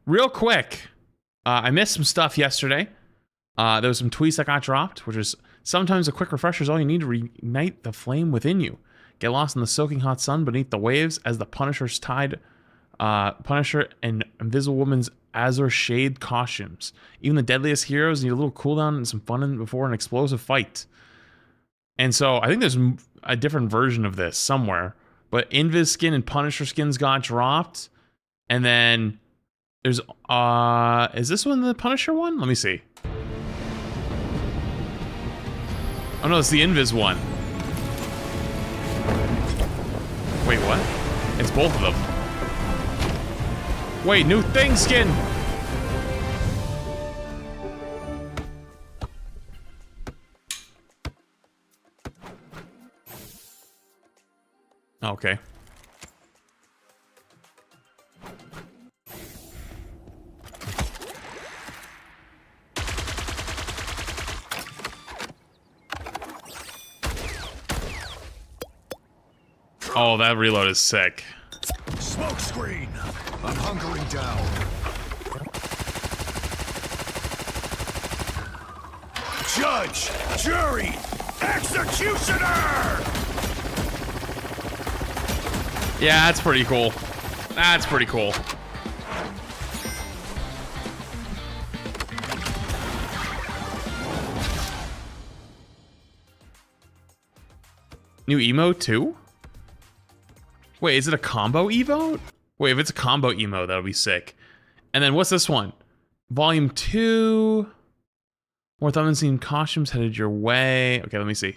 real quick, I missed some stuff yesterday. There was some tweets that got dropped, which is sometimes a quick refresher is all you need to reignite the flame within you. Get lost in the soaking hot sun beneath the waves as the Punisher's tied Punisher and Invisible Woman's Azure Shade costumes. Even the deadliest heroes need a little cooldown and some fun before an explosive fight. And so I think there's a different version of this somewhere. But Invis skin and Punisher skins got dropped. And then there's is this one the Punisher one? Let me see. Oh no, it's the Invis one. Wait, what? It's both of them. Wait, new thing skin! Okay. Oh, that reload is sick. Smoke screen! I'm hunkering down. Judge! Jury! Executioner! Yeah, that's pretty cool. That's pretty cool. New emote too? Wait, is it a combo emote? Wait, if it's a combo emote, that'll be sick. And then what's this one? Volume 2. More thumb and seen costumes headed your way. Okay, let me see.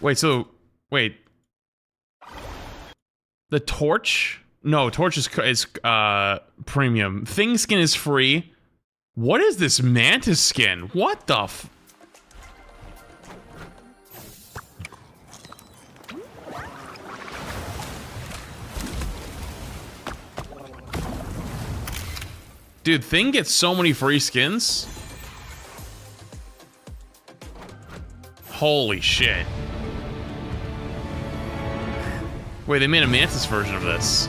Wait, so wait. The torch? No, torch is premium. Thing skin is free. What is this mantis skin? What the f? Dude, Thing gets so many free skins. Holy shit. Wait, they made a Mantis version of this.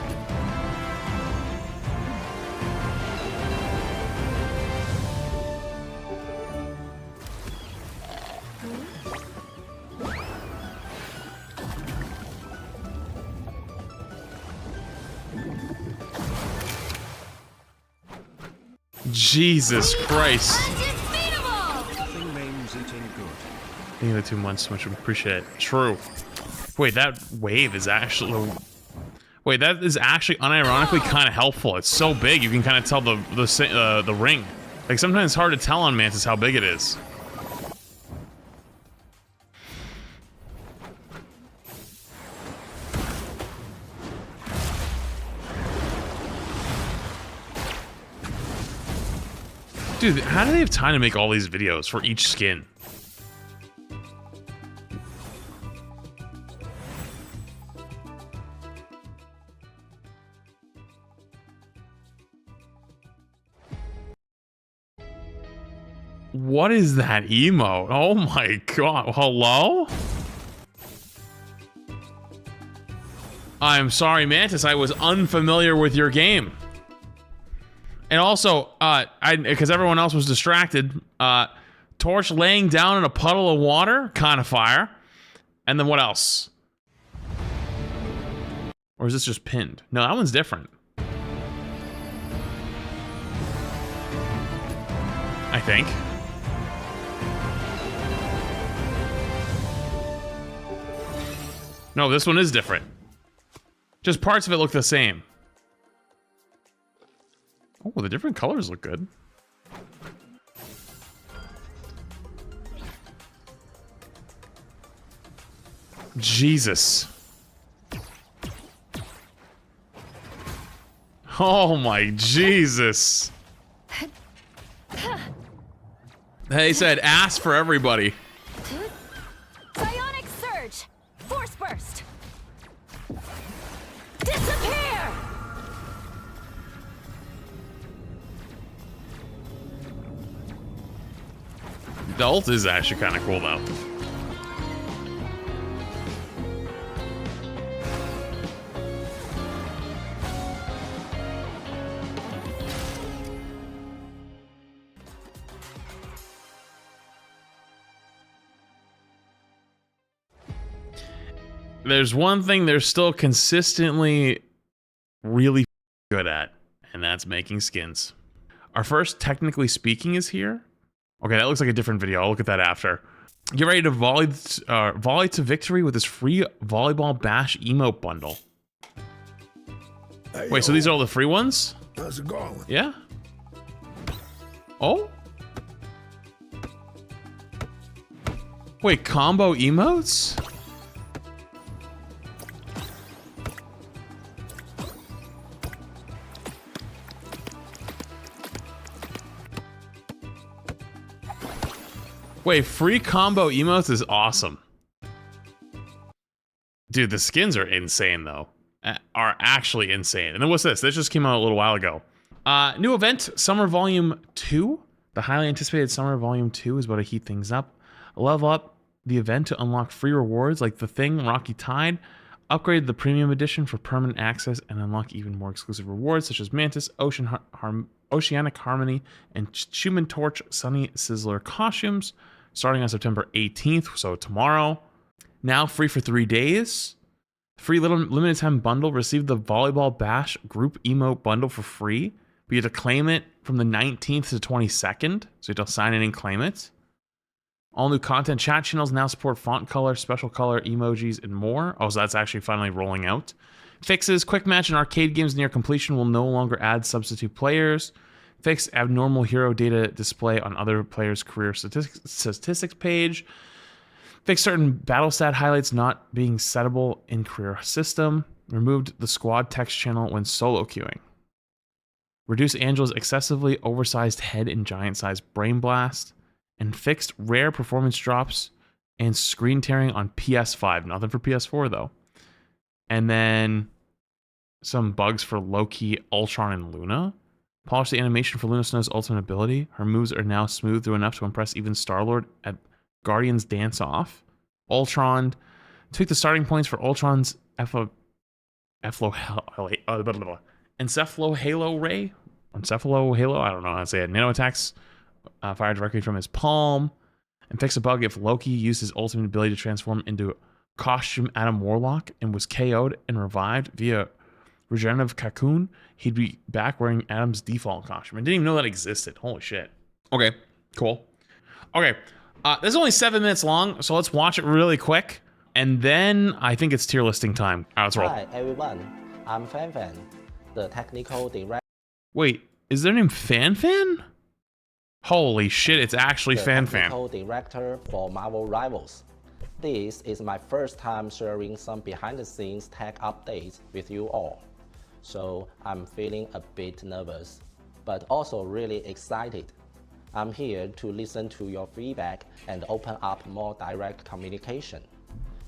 Jesus Christ. Thank you for 2 months, much appreciate it. True. Wait, that wave is actually... Wait, that is actually unironically kind of helpful. It's so big, you can kind of tell the ring. Like, sometimes it's hard to tell on Mantis how big it is. Dude, how do they have time to make all these videos for each skin? What is that emote? Oh my god. Hello? I'm sorry, Mantis. I was unfamiliar with your game. And also, because everyone else was distracted, Torch laying down in a puddle of water, kind of fire. And then what else? Or is this just pinned? No, that one's different. I think. No, this one is different. Just parts of it look the same. Oh, the different colors look good. Jesus. Oh my Jesus. They said ass for everybody. Psionic surge. Force burst. Disappear. The ult is actually kind of cool though. there's one thing they're still consistently really good at, and that's making skins. Our first Technically Speaking is here. Okay, that looks like a different video. I'll look at that after. Get ready to volley to victory with this free volleyball bash emote bundle. Hey, Wait, so these are all the free ones? how's it going? Yeah. Oh? Wait, combo emotes? Wait, free combo emotes is awesome. Dude, the skins are insane though. Are actually insane. And then what's this? This just came out a little while ago. New event, Summer Volume 2. The highly anticipated Summer Volume 2 is about to heat things up. Level up the event to unlock free rewards like The Thing, Rocky Tide. Upgrade the Premium Edition for permanent access and unlock even more exclusive rewards such as Mantis, Oceanic Harmony, and Human Torch Sunny Sizzler costumes starting on September 18th, so tomorrow. Now free for 3 days. Free limited time bundle. Receive the Volleyball Bash group emote bundle for free. But you have to claim it from the 19th to 22nd. So you have to sign in and claim it. All new content. Chat channels now support font color, special color, emojis, and more. Oh, so that's actually finally rolling out. Fixes. Quick match and arcade games near completion will no longer add substitute players. Fix abnormal hero data display on other players' career statistics page. Fix certain battle stat highlights not being settable in career system. Removed the squad text channel when solo queuing. Reduce Angela's excessively oversized head and giant-sized brain blast. And fixed rare performance drops and screen tearing on PS5. Nothing for PS4 though. And then some bugs for Loki, Ultron, and Luna. Polish the animation for Luna Snow's ultimate ability. Her moves are now smooth through enough to impress even Star-Lord at Guardians Dance Off. Ultron. Tweak the starting points for Ultron's Encephalo Ray? Encephalo Halo? I don't know how to say it. Nano attacks fire directly from his palm. And fix a bug if Loki used his ultimate ability to transform into costume Adam Warlock and was KO'd and revived via regenerative cocoon, he'd be back wearing Adam's default costume. I didn't even know that existed. Holy shit. Okay, cool. Okay, this is only 7 minutes long, so let's watch it really quick. And then I think it's tier listing time. All right, let's roll. Hi everyone, I'm Fan, the technical director. Wait, is their name Fan? Holy shit, it's actually Fan. Technical director for Marvel Rivals. This is my first time sharing some behind-the-scenes tech updates with you all. So I'm feeling a bit nervous, but also really excited. I'm here to listen to your feedback and open up more direct communication.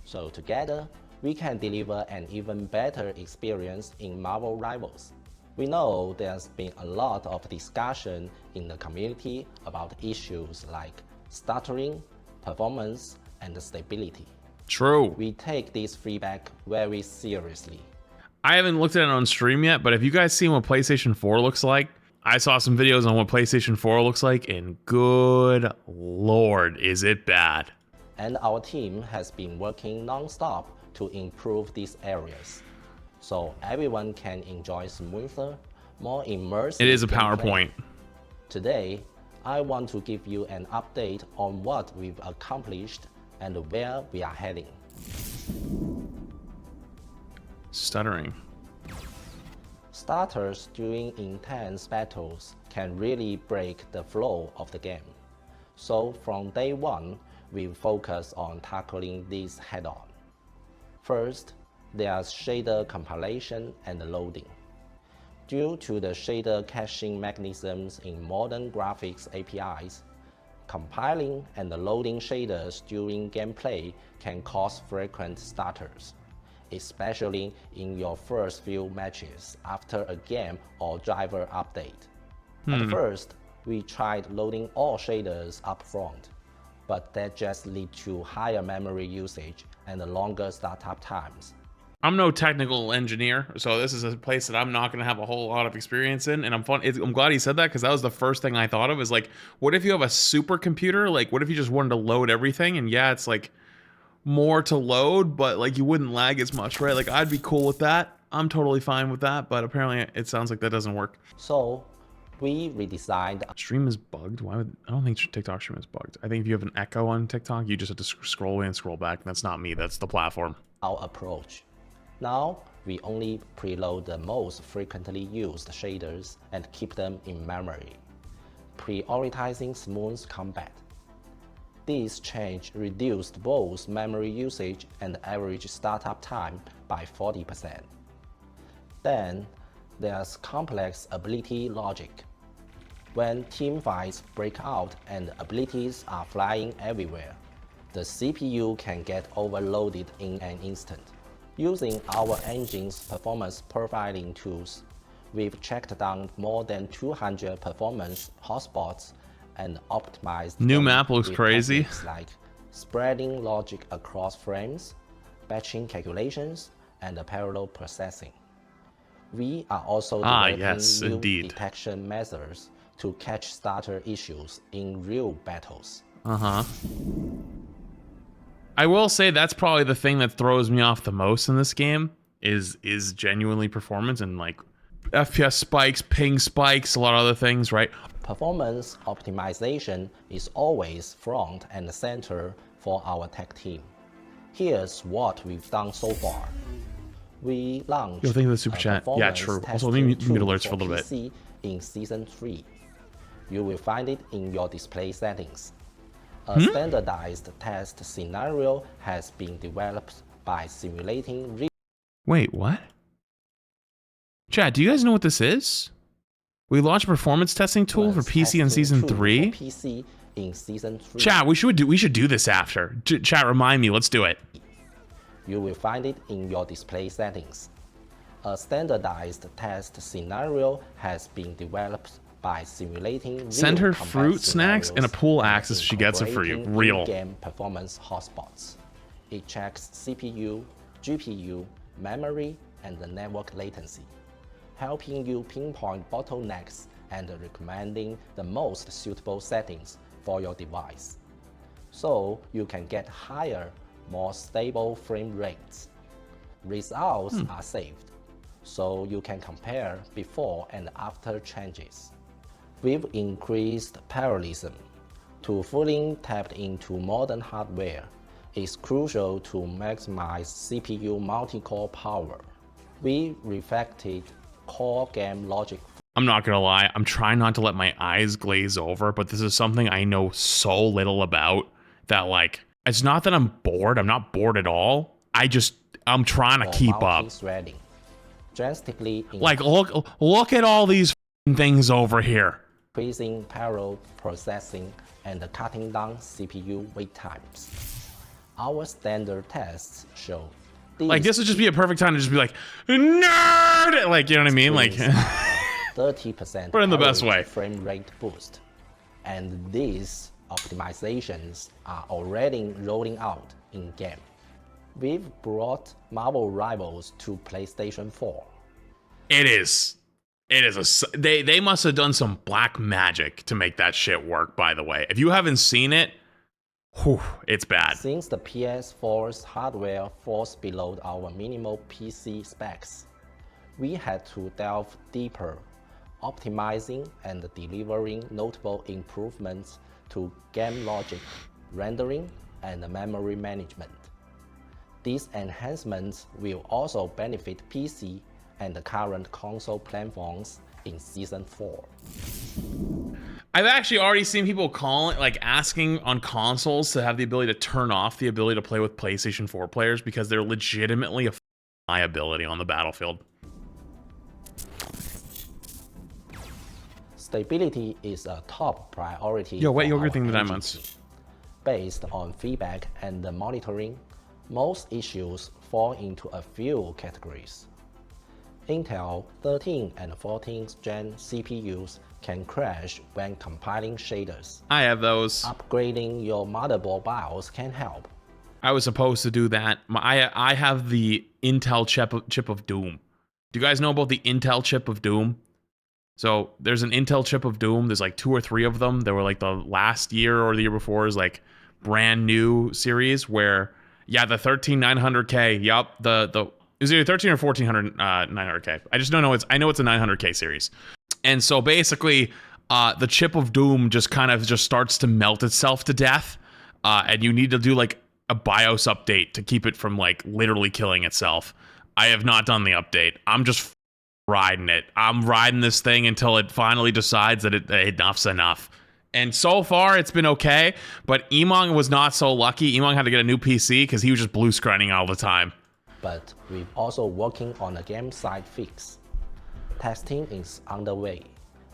So together, we can deliver an even better experience in Marvel Rivals. We know there's been a lot of discussion in the community about issues like stuttering, performance, and stability. True. We take this feedback very seriously. I haven't looked at it on stream yet, but have you guys seen what PlayStation 4 looks like? I saw some videos on what PlayStation 4 looks like, and good lord, is it bad. And our team has been working non-stop to improve these areas, so everyone can enjoy smoother, more immersive. It is a gameplay. PowerPoint. Today, I want to give you an update on what we've accomplished and where we are heading. Stuttering. Starters during intense battles can really break the flow of the game. So from day one, we focus on tackling these head-on. First, there's shader compilation and loading. Due to the shader caching mechanisms in modern graphics APIs, compiling and loading shaders during gameplay can cause frequent stutters, especially in your first few matches after a game or driver update. At first, we tried loading all shaders up front, but that just lead to higher memory usage and longer startup times. I'm no technical engineer, so this is a place that I'm not going to have a whole lot of experience in, and I'm glad he said that, because that was the first thing I thought of, is like, what if you have a supercomputer? Like, what if you just wanted to load everything? And yeah, it's like more to load, but like you wouldn't lag as much, right? Like I'd be cool with that. I'm totally fine with that, but apparently it sounds like that doesn't work. So we redesigned Stream is bugged. Why would I don't think TikTok stream is bugged. I think if you have an echo on TikTok, you just have to scroll away and scroll back. And that's not me. That's the platform. our approach. Now we only preload the most frequently used shaders and keep them in memory, prioritizing smooth combat. This change reduced both memory usage and average startup time by 40%. Then, there's complex ability logic. When teamfights break out and abilities are flying everywhere, the CPU can get overloaded in an instant. Using our engine's performance profiling tools, we've checked down more than 200 performance hotspots and optimized New them map looks with crazy. techniques like spreading logic across frames, batching calculations, and parallel processing. We are also developing yes, new indeed. detection methods to catch starter issues in real battles. I will say that's probably the thing that throws me off the most in this game is genuinely performance and like FPS spikes, ping spikes, a lot of other things, right? Performance optimization is always front and center for our tech team. Here's what we've done so far. We launched Yo, thank you for the super a chat. Yeah, performance true. Also, testing let me mute tool alerts for a little bit. PC in Season 3. You will find it in your display settings. A standardized test scenario has been developed by simulating real Wait, what? Chat, do you guys know what this is? We launched a performance testing tool for PC in testing Season tool for 3. PC in Season 3. Chat, we should do this after. Chat, remind me. Let's do it. You will find it in your display settings. A standardized test scenario has been developed by simulating real Send her combat fruit snacks and a scenarios pool and access. She gets it for you. incorporating Real. in-game performance hotspots. It checks CPU, GPU, memory, and the network latency, helping you pinpoint bottlenecks and recommending the most suitable settings for your device. So you can get higher, more stable frame rates. Results are saved, so you can compare before and after changes. We've increased parallelism. To fully tap into modern hardware, it's crucial to maximize CPU multi-core power. We refactored core game logic. I'm not gonna lie, I'm trying not to let my eyes glaze over, but this is something I know so little about that like, it's not that I'm bored, I'm not bored at all. I'm trying to for keep up. multi-threading, drastically Like, look at all these things over here. increasing parallel processing and cutting down CPU wait times. Our standard tests show Like, this would just be a perfect time to just be like, nerd! Like, you know what I mean? Like, 30% But in the best average way. frame rate boost. And these optimizations are already rolling out in-game. We've brought Marvel Rivals to PlayStation 4. it is. They must have done some black magic to make that shit work, by the way. If you haven't seen it, whew, it's bad. Since the PS4's hardware falls below our minimal PC specs, we had to delve deeper, optimizing and delivering notable improvements to game logic, rendering, and memory management. These enhancements will also benefit PC and the current console platforms in Season 4. I've actually already seen people asking on consoles to have the ability to turn off the ability to play with PlayStation 4 players because they're legitimately a liability on the battlefield. Stability is a top priority. Yo, what for yogurt our thing did I engine miss? team. Based on feedback and monitoring, most issues fall into a few categories. Intel 13 and 14th Gen CPUs can crash when compiling shaders. I have those. Upgrading your motherboard BIOS can help. I was supposed to do that. I have the Intel chip of Doom. Do you guys know about the Intel chip of Doom? So there's an Intel chip of Doom. There's like 2 or 3 of them. They were like the last year or the year before is like brand new series where Yeah, the 13900K. Yup. The is it either 13 or 1400 900K? I just don't know. I know it's a 900K series. And so basically, the chip of doom just kind of just starts to melt itself to death, and you need to do like a BIOS update to keep it from like literally killing itself. I have not done the update. I'm just riding it. I'm riding this thing until it finally decides that enough's enough. And so far, it's been okay. But Emong was not so lucky. Emong had to get a new PC because he was just blue screening all the time. But we're also working on a game side fix. Testing is underway,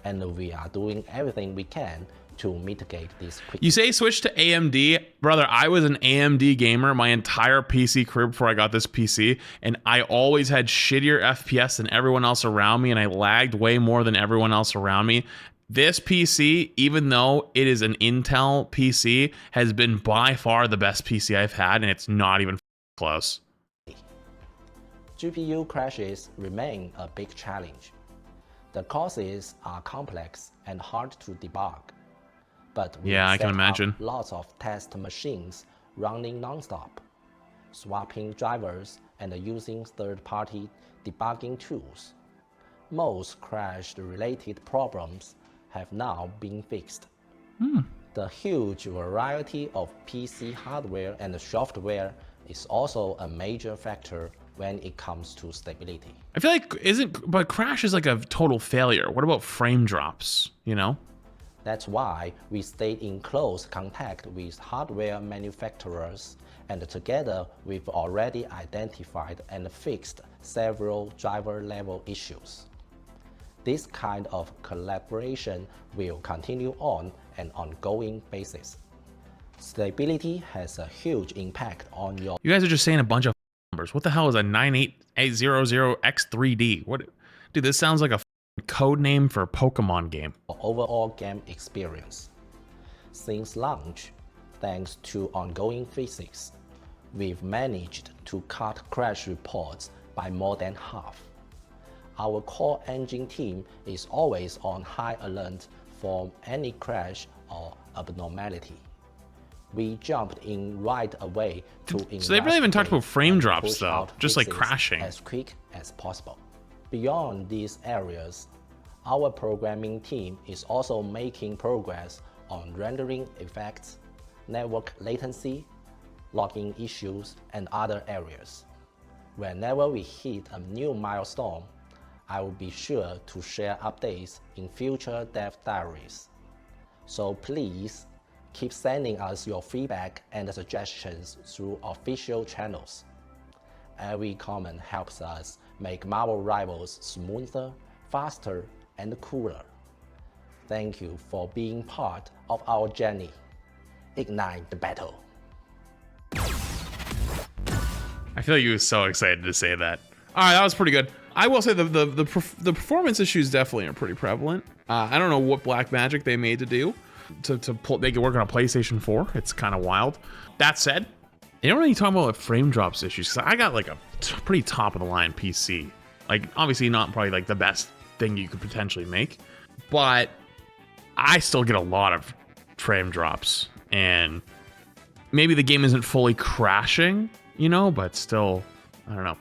and we are doing everything we can to mitigate this quickly. You say switch to AMD. Brother, I was an AMD gamer my entire PC career before I got this PC, and I always had shittier FPS than everyone else around me, and I lagged way more than everyone else around me. This PC, even though it is an Intel PC, has been by far the best PC I've had, and it's not even close. GPU crashes remain a big challenge. The causes are complex and hard to debug. But we I can set imagine. up lots of test machines running non-stop, swapping drivers and using third-party debugging tools. Most crash-related problems have now been fixed. The huge variety of PC hardware and software is also a major factor when it comes to stability. I feel like but crash is like a total failure. What about frame drops, you know? That's why we stayed in close contact with hardware manufacturers, and together we've already identified and fixed several driver-level issues. This kind of collaboration will continue on an ongoing basis. Stability has a huge impact on your You guys are just saying a bunch of numbers. What the hell is a 98800X3D? What, dude, this sounds like a code name for a Pokemon game. overall game experience. Since launch, thanks to ongoing fixes, we've managed to cut crash reports by more than half. Our core engine team is always on high alert for any crash or abnormality. We jumped in right away to So they really haven't talked about frame and drops push though, out just like fixes crashing. as quick as possible. Beyond these areas, our programming team is also making progress on rendering effects, network latency, logging issues, and other areas. Whenever we hit a new milestone, I will be sure to share updates in future dev diaries. So please keep sending us your feedback and suggestions through official channels. Every comment helps us make Marvel Rivals smoother, faster, and cooler. Thank you for being part of our journey. Ignite the battle. I feel like you were so excited to say that. All right, that was pretty good. I will say the performance issues definitely are pretty prevalent. I don't know what black magic they made to do to make it work on a PlayStation 4. It's kind of wild. That said, they don't really talk about frame drops issues, because I got like a pretty top of the line PC. Like, obviously not probably like the best thing you could potentially make, but I still get a lot of frame drops, and maybe the game isn't fully crashing, you know, but still, I don't know.